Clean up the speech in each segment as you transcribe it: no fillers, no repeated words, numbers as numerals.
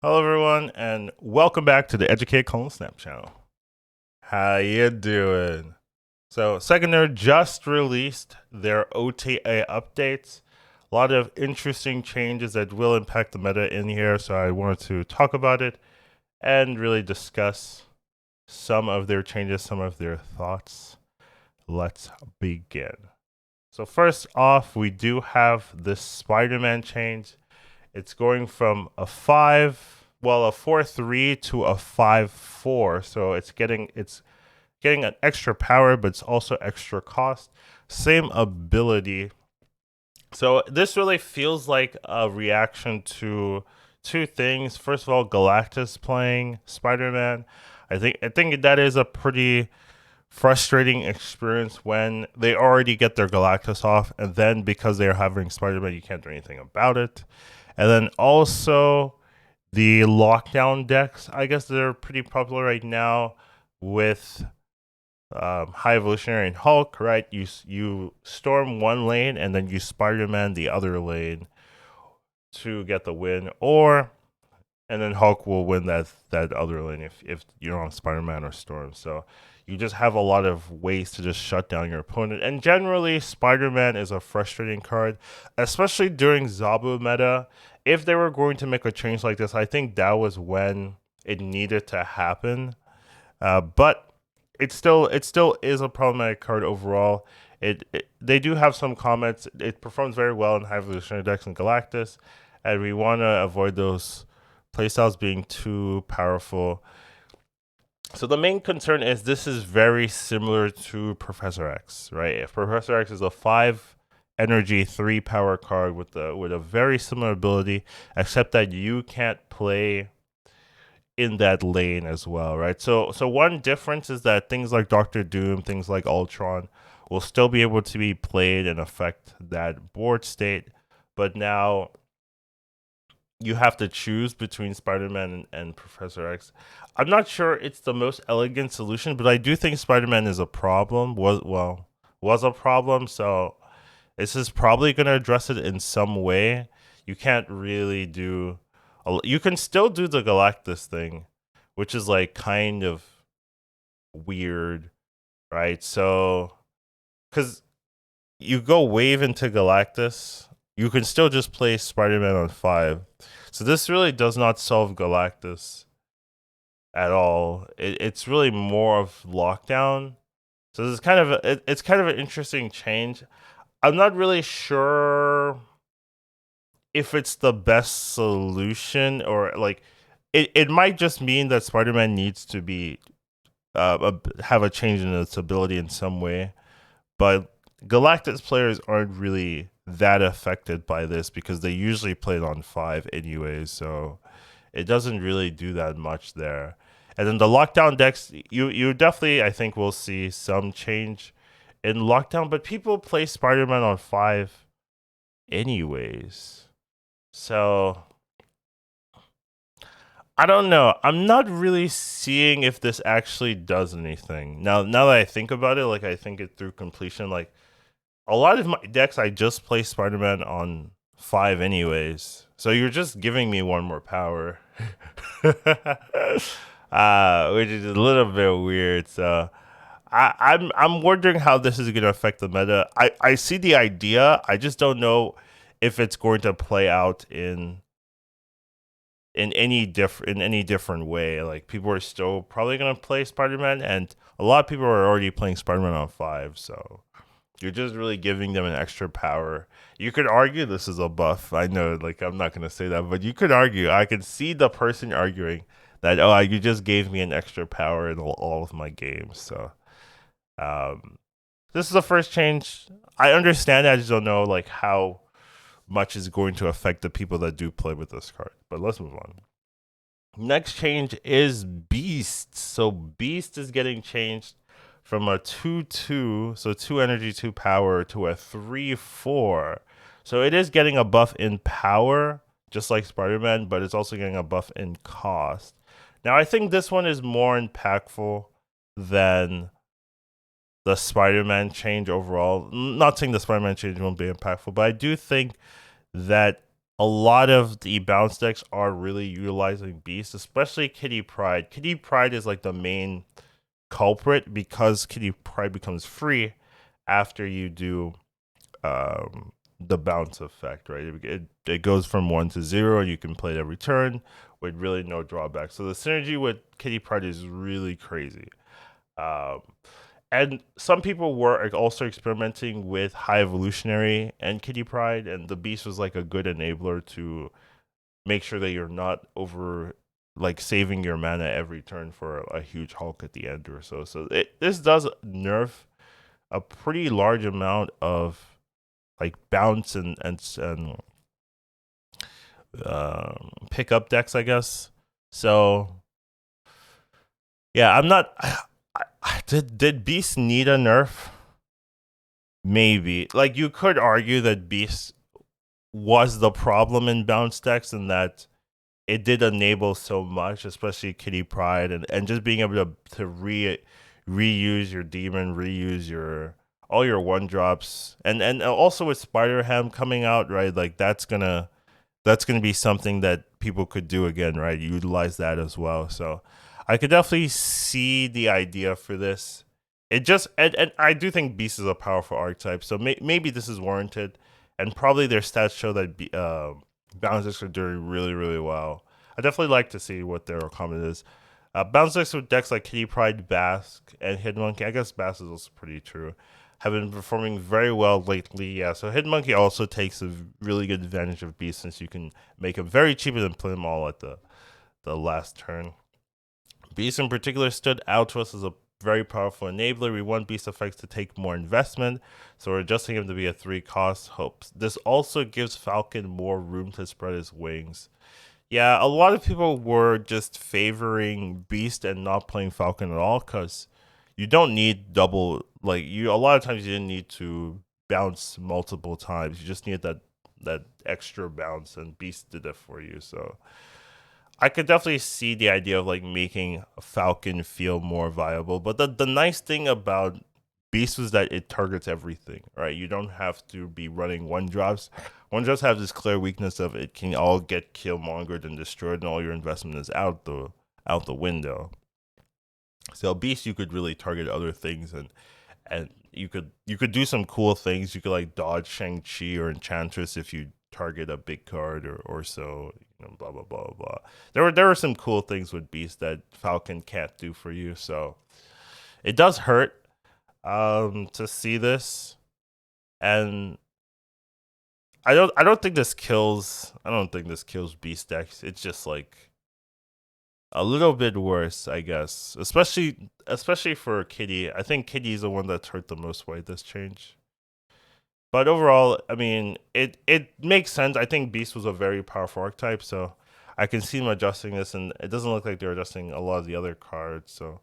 Hello, everyone, and welcome back to the Educate Colon Snap channel. How you doing? So, Seconder just released their OTA updates. A lot of interesting changes that will impact the meta in here, so I wanted to talk about it and really discuss some of their changes, some of their thoughts. Let's begin. So, first off, we do have this Spider-Man change. It's going from a 4-3 to a 5-4. So it's getting an extra power, but it's also extra cost. Same ability. So this really feels like a reaction to two things. First of all, Galactus playing Spider-Man. I think that is a pretty frustrating experience when they already get their Galactus off, and then because they're having Spider-Man, you can't do anything about it. And then also the lockdown decks. I guess they're pretty popular right now with High Evolutionary and Hulk. Right, you storm one lane and then you Spider-Man the other lane to get the win, or and then Hulk will win that other lane if you're on Spider-Man or Storm. So you just have a lot of ways to just shut down your opponent. And generally, Spider-Man is a frustrating card, especially during Zabu meta. If they were going to make a change like this, I think that was when it needed to happen. But it still is a problematic card overall. They do have some comments. It performs very well in High Evolutionary decks and Galactus, and we want to avoid those playstyles being too powerful. So the main concern is this is very similar to Professor X, right? If Professor X is a 5 energy 3 power card with a very similar ability, except that you can't play in that lane as well, right? So one difference is that things like Doctor Doom, things like Ultron will still be able to be played and affect that board state, but now you have to choose between Spider-Man and Professor X. I'm not sure it's the most elegant solution, but I do think Spider-Man is a problem. Was a problem, so this is probably going to address it in some way. You can't really do you can still do the Galactus thing, which is like kind of weird, right? So cuz you go wave into Galactus, you can still just play Spider-Man on 5. So this really does not solve Galactus at all. It's really more of lockdown. So this is it's kind of an interesting change. I'm not really sure if it's the best solution, or like it might just mean that Spider-Man needs to be have a change in its ability in some way. But Galactus players aren't really that affected by this because they usually play it on 5 anyways, so it doesn't really do that much there. And then the lockdown decks, you definitely, I think, will see some change in lockdown, but people play Spider-Man on 5 anyways. So I don't know. I'm not really seeing if this actually does anything. Now that I think about it, like I think it through completion, like a lot of my decks I just play Spider-Man on 5 anyways. So you're just giving me one more power. Which is a little bit weird. So I'm wondering how this is gonna affect the meta. I see the idea. I just don't know if it's going to play out in any different way. Like people are still probably gonna play Spider-Man, and a lot of people are already playing Spider-Man on 5, so you're just really giving them an extra power. You could argue this is a buff. I know, like, I'm not gonna say that, but you could argue. I could see the person arguing that, oh, you just gave me an extra power in all of my games. So, um, this is the first change. I understand. I just don't know like how much is going to affect the people that do play with this card. But let's move on. Next change is Beast. So Beast is getting changed from a 2-2, so 2 energy, 2 power, to a 3-4. So it is getting a buff in power, just like Spider-Man, but it's also getting a buff in cost. Now, I think this one is more impactful than the Spider-Man change overall. Not saying the Spider-Man change won't be impactful, but I do think that a lot of the bounce decks are really utilizing Beast, especially Kitty Pride. Kitty Pride is like the main culprit because Kitty Pride becomes free after you do the bounce effect, right? It goes from 1 to 0, and you can play it every turn with really no drawback. So the synergy with Kitty Pride is really crazy. Um, and some people were also experimenting with High Evolutionary and Kitty Pride, and the Beast was like a good enabler to make sure that you're not over like saving your mana every turn for a huge Hulk at the end or so. So this does nerf a pretty large amount of like bounce and pickup decks, I guess. So yeah, I'm not. Did Beast need a nerf? Maybe. Like you could argue that Beast was the problem in bounce decks, and that it did enable so much, especially Kitty Pride, and just being able to reuse your demon, reuse your all your 1 drops, and also with Spider Ham coming out, right? Like that's gonna be something that people could do again, right? Utilize that as well. So I could definitely see the idea for this. It just and I do think Beast is a powerful archetype, so maybe this is warranted, and probably their stats show that bounce decks are doing really really well. I definitely like to see what their comment is. Bounce decks with decks like Kitty Pride, Basque, and Hidden Monkey. I guess Basque is also pretty true. Have been performing very well lately. Yeah, so Hidden Monkey also takes a really good advantage of Beast, since you can make him very cheap and then play them all at the last turn. Beast in particular stood out to us as a very powerful enabler. We want Beast effects to take more investment, so we're adjusting him to be a 3 cost. Hopes this also gives Falcon more room to spread his wings. Yeah, a lot of people were just favoring Beast and not playing Falcon at all, because you don't need double. Like you, a lot of times you didn't need to bounce multiple times. You just need that extra bounce, and Beast did it for you. So I could definitely see the idea of like making Falcon feel more viable. But the nice thing about Beast was that it targets everything, right? You don't have to be running 1 drops. 1 drops have this clear weakness of it can all get killmongered and destroyed, and all your investment is out the window. So Beast, you could really target other things, and you could do some cool things. You could like dodge Shang-Chi or Enchantress if you target a big card or so, blah blah blah blah. There were some cool things with Beast that Falcon can't do for you. So it does hurt to see this, and I don't think this kills Beast decks. It's just like a little bit worse, I guess. Especially for Kitty. I think Kitty is the one that's hurt the most by this change. But overall, I mean, it makes sense. I think Beast was a very powerful archetype, so I can see them adjusting this, and it doesn't look like they're adjusting a lot of the other cards. So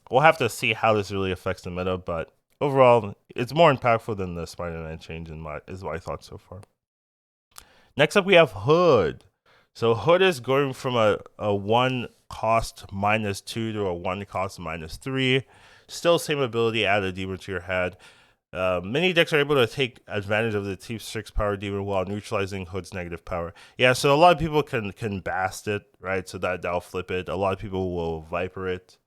we'll have to see how this really affects the meta. But overall, it's more impactful than the Spider-Man change is my thought so far. Next up, we have Hood. So Hood is going from a 1 cost -2 to a 1 cost -3. Still same ability, add a demon to your head. Many decks are able to take advantage of the Team 6 power demon while neutralizing Hood's negative power. Yeah, so a lot of people can bast it, right? So that'll flip it. A lot of people will Viper it.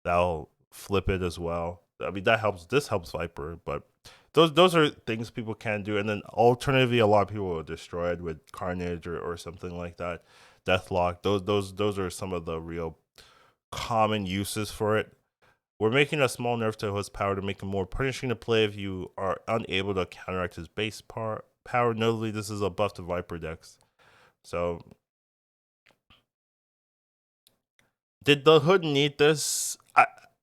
That'll flip it as well. I mean, that helps. This helps Viper, but those are things people can do. And then alternatively, a lot of people will destroy it with Carnage or something like that. Deathlock. Those are some of the real common uses for it. We're making a small nerf to his power to make him more punishing to play if you are unable to counteract his base power. Notably, this is a buff to Viper decks. So, did the Hood need this?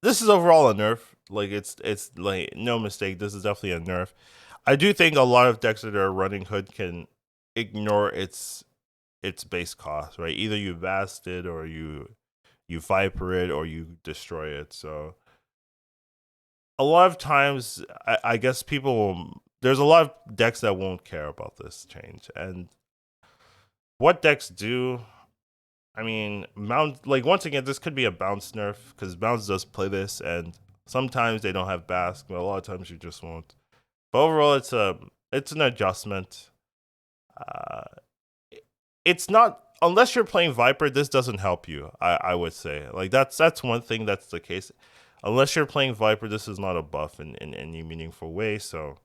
This is overall a nerf. Like it's like no mistake. This is definitely a nerf. I do think a lot of decks that are running Hood can ignore its base cost, right? Either you vast it or you Viper it or you destroy it. So a lot of times, I guess there's a lot of decks that won't care about this change. And what decks do, I mean, once again, this could be a bounce nerf because bounce does play this, and sometimes they don't have Basque, but a lot of times you just won't. But overall, it's an adjustment. Uh, it's not, unless you're playing Viper, this doesn't help you. I would say, like, that's one thing that's the case. Unless you're playing Viper, this is not a buff in any meaningful way. So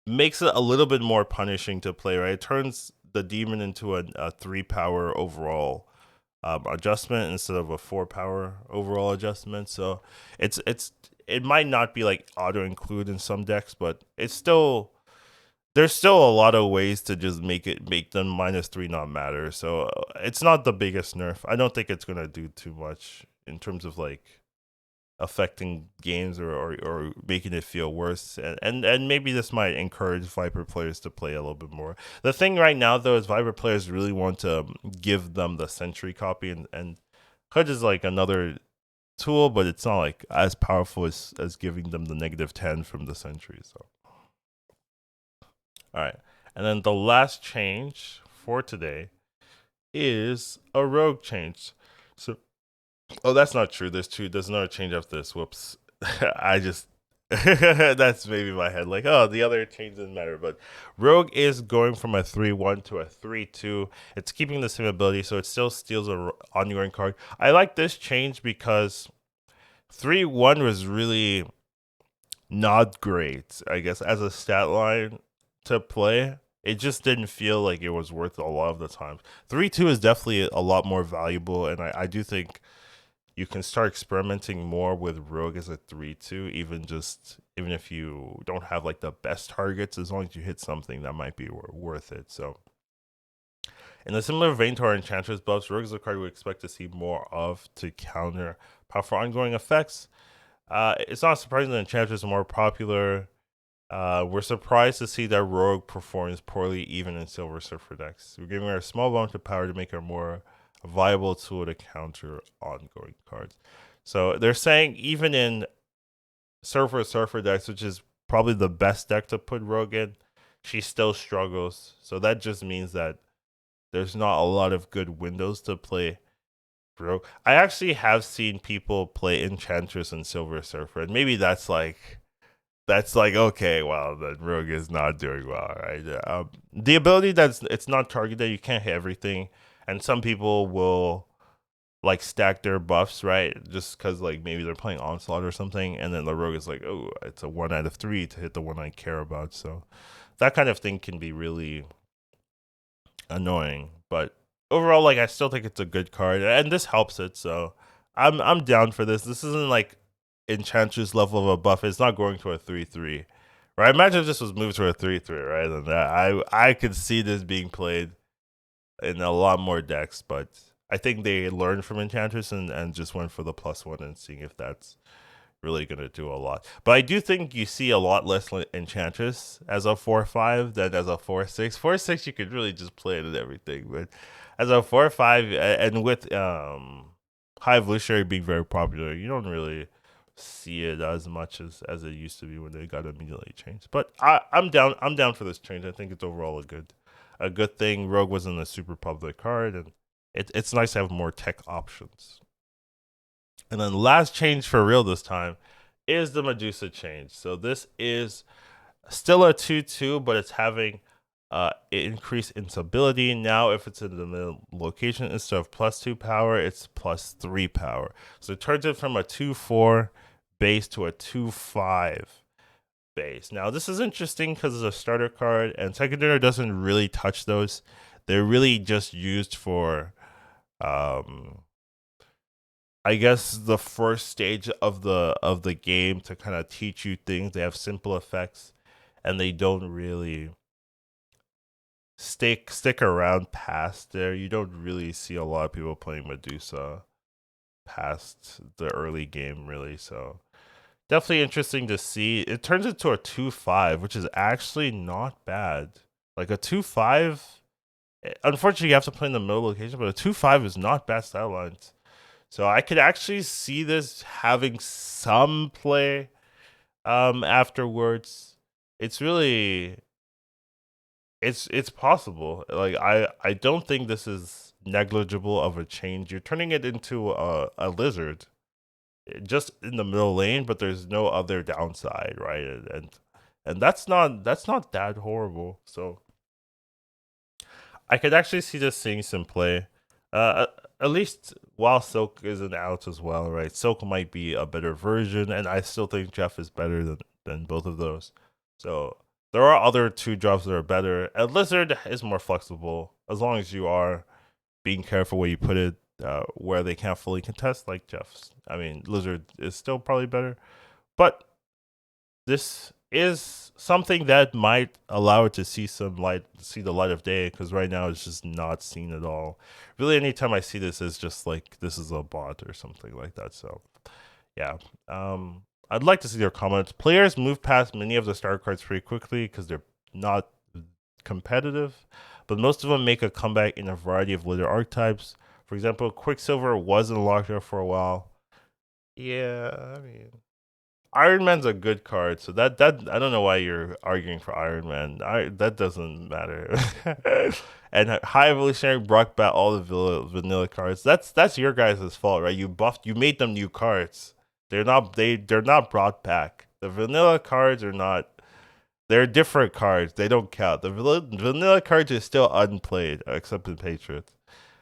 makes it a little bit more punishing to play. Right, it turns the demon into a 3 power overall adjustment instead of a 4 power overall adjustment. So it might not be like auto include in some decks, but it's still, there's still a lot of ways to just make them -3 not matter. So it's not the biggest nerf. I don't think it's gonna do too much in terms of like affecting games or making it feel worse. And maybe this might encourage Viper players to play a little bit more. The thing right now though is Viper players really want to give them the Sentry copy, and Hood is like another tool, but it's not like as powerful as giving them the -10 from the Sentry. So all right. And then the last change for today is a rogue change. So, oh, that's not true. There's another change after this. Whoops. I just, that's maybe my head. Like, oh, the other change doesn't matter. But rogue is going from a 3/1 to a 3/2. It's keeping the same ability, so it still steals a ongoing card. I like this change because 3/1 was really not great, I guess, as a stat line to play. It just didn't feel like it was worth a lot of the time. 3/2 is definitely a lot more valuable, and I do think you can start experimenting more with Rogue as a 3/2, even if you don't have like the best targets, as long as you hit something that might be worth it. So in a similar vein to our Enchantress buffs, Rogue is a card we expect to see more of to counter powerful ongoing effects. It's not surprising that Enchantress is more popular. We're surprised to see that Rogue performs poorly even in Silver Surfer decks. We're giving her a small bump of power to make her more viable tool to counter ongoing cards. So they're saying even in Surfer decks, which is probably the best deck to put Rogue in, she still struggles. So that just means that there's not a lot of good windows to play Rogue. I actually have seen people play Enchantress and Silver Surfer, and maybe that's like, okay, well, the Rogue is not doing well, right? The ability that's, it's not targeted, you can't hit everything, and some people will like stack their buffs, right? Just because like maybe they're playing Onslaught or something, and then the Rogue is like, oh, it's a 1 out of 3 to hit the one I care about. So that kind of thing can be really annoying, but overall, like, I still think it's a good card, and this helps it. So I'm down for this. This isn't like Enchantress level of a buff. It's not going to a 3/3, right? Imagine if this was moved to a 3/3, right? And I could see this being played in a lot more decks, but I think they learned from Enchantress and just went for the +1 and seeing if that's really gonna do a lot. But I do think you see a lot less Enchantress as a 4/5 than as a 4/6. 4/6 you could really just play it and everything, but as a 4/5 and with High Evolutionary being very popular, you don't really see it as much as it used to be when they got immediately changed. But I'm down. I'm down for this change. I think it's overall a good thing. Rogue wasn't a super public card, and it's nice to have more tech options. And then last change for real this time is the Medusa Change. So this is still a 2/2, but it's having increase in stability. Now, if it's in the middle location, instead of +2 power, it's +3 power. So it turns it from a 2/4 base to a 2/5 base. Now, this is interesting because it's a starter card, and secondary doesn't really touch those. They're really just used for I guess the first stage of the game to kind of teach you things. They have simple effects, and they don't really stick around past there. You don't really see a lot of people playing Medusa past the early game, really. So definitely interesting to see. It turns into a 2/5, which is actually not bad. Like a 2/5. Unfortunately, you have to play in the middle location, but a 2/5 is not bad stat lines. So I could actually see this having some play afterwards. It's really it's possible. Like I don't think this is negligible of a change. You're turning it into a lizard just in the middle lane, but there's no other downside, right? And that's not that horrible. So I could actually see this seeing some play. Uh, at least while Silk isn't out as well, right? Silk might be a better version, and I still think Jeff is better than both of those. So there are other two drops that are better. And Lizard is more flexible as long as you are being careful where you put it, where they can't fully contest, like Jeff's. I mean, Lizard is still probably better, but this is something that might allow it to see some light, see the light of day, because right now it's just not seen at all. Really, anytime I see this, it's just like this is a bot or something like that. So, yeah. I'd like to see their comments. Players move past many of the star cards pretty quickly because they're not competitive, but most of them make a comeback in a variety of later archetypes. For example, Quicksilver was in lockdown for a while. Yeah, I mean, Iron Man's a good card, so that I don't know why you're arguing for Iron Man. That doesn't matter. And High Evolutionary brought back all the vanilla cards. That's your guys' fault, right? You made them new cards. They're not brought back. The vanilla cards are not. They're different cards. They don't count. The vanilla cards is still unplayed, except in Patriots.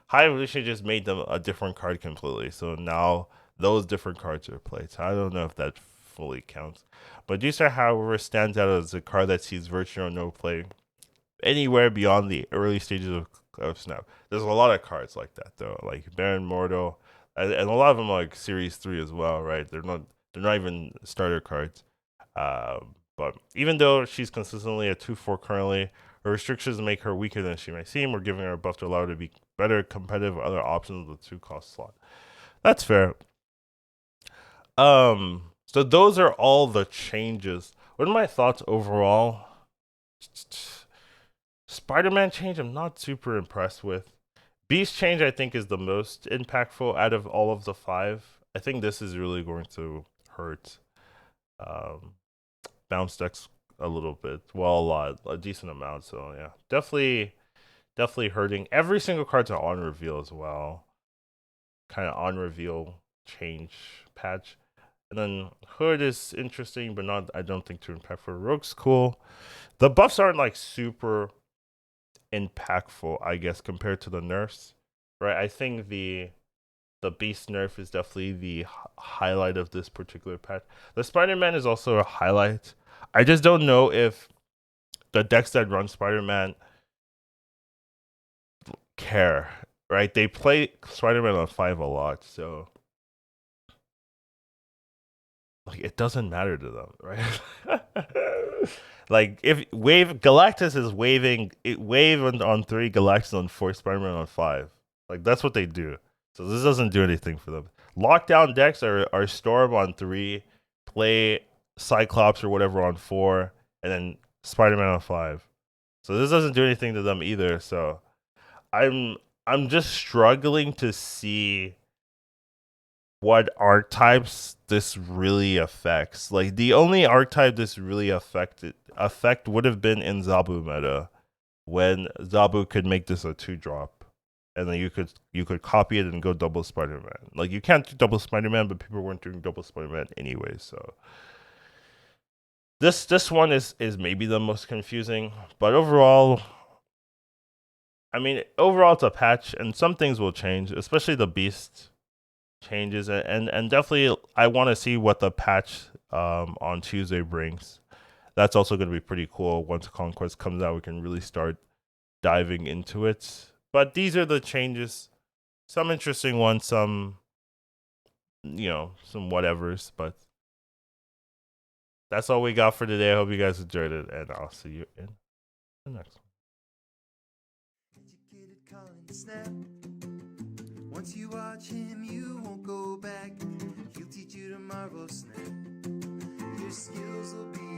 High Evolution just made them a different card completely. So now those different cards are played. So I don't know if that fully counts. Medusa, however, stands out as a card that sees virtually no play anywhere beyond the early stages of Snap. There's a lot of cards like that though, like Baron Mordo, and a lot of them are like Series 3 as well, right? They're not even starter cards. But even though she's consistently a 2/4 currently, her restrictions make her weaker than she may seem. We're giving her a buff to allow her to be better competitive with other options with 2-cost slot. That's fair. So those are all the changes. What are my thoughts overall? Spider-Man change, I'm not super impressed with. Beast change, I think, is the most impactful out of all of the 5. I think this is really going to hurt. Bounce decks a little bit, well, a decent amount. So yeah, definitely hurting. Every single card's an on reveal as well. Kind of on reveal change patch. And then Hood is interesting, but not, I don't think, too impactful. Rogue's cool. The buffs aren't like super impactful, I guess, compared to the nerfs, right? I think the Beast nerf is definitely the highlight of this particular patch. The Spider-Man is also a highlight. I just don't know if the decks that run Spider-Man care, right? They play Spider-Man on 5 a lot, so like it doesn't matter to them, right? Like if Galactus is wave on 3, Galactus on 4, Spider-Man on 5. Like that's what they do. So this doesn't do anything for them. Lockdown decks are Storm on 3, play Cyclops or whatever on 4, and then Spider-Man on 5. So this doesn't do anything to them either. So I'm just struggling to see what archetypes this really affects. Like the only archetype this really affect would have been in Zabu meta, when Zabu could make this a 2-drop, and then you could copy it and go double Spider-Man. Like you can't do double Spider-Man, but people weren't doing double Spider-Man anyway. So this one is maybe the most confusing, but overall, I mean, overall it's a patch, and some things will change, especially the Beast changes, and definitely I want to see what the patch on Tuesday brings. That's also going to be pretty cool. Once Conquest comes out, we can really start diving into it. But these are the changes. Some interesting ones, some some whatevers, but that's all we got for today. I hope you guys enjoyed it, and I'll see you in the next one. Once you watch him, you won't go back. He'll teach you to marvel snap. Your skills will be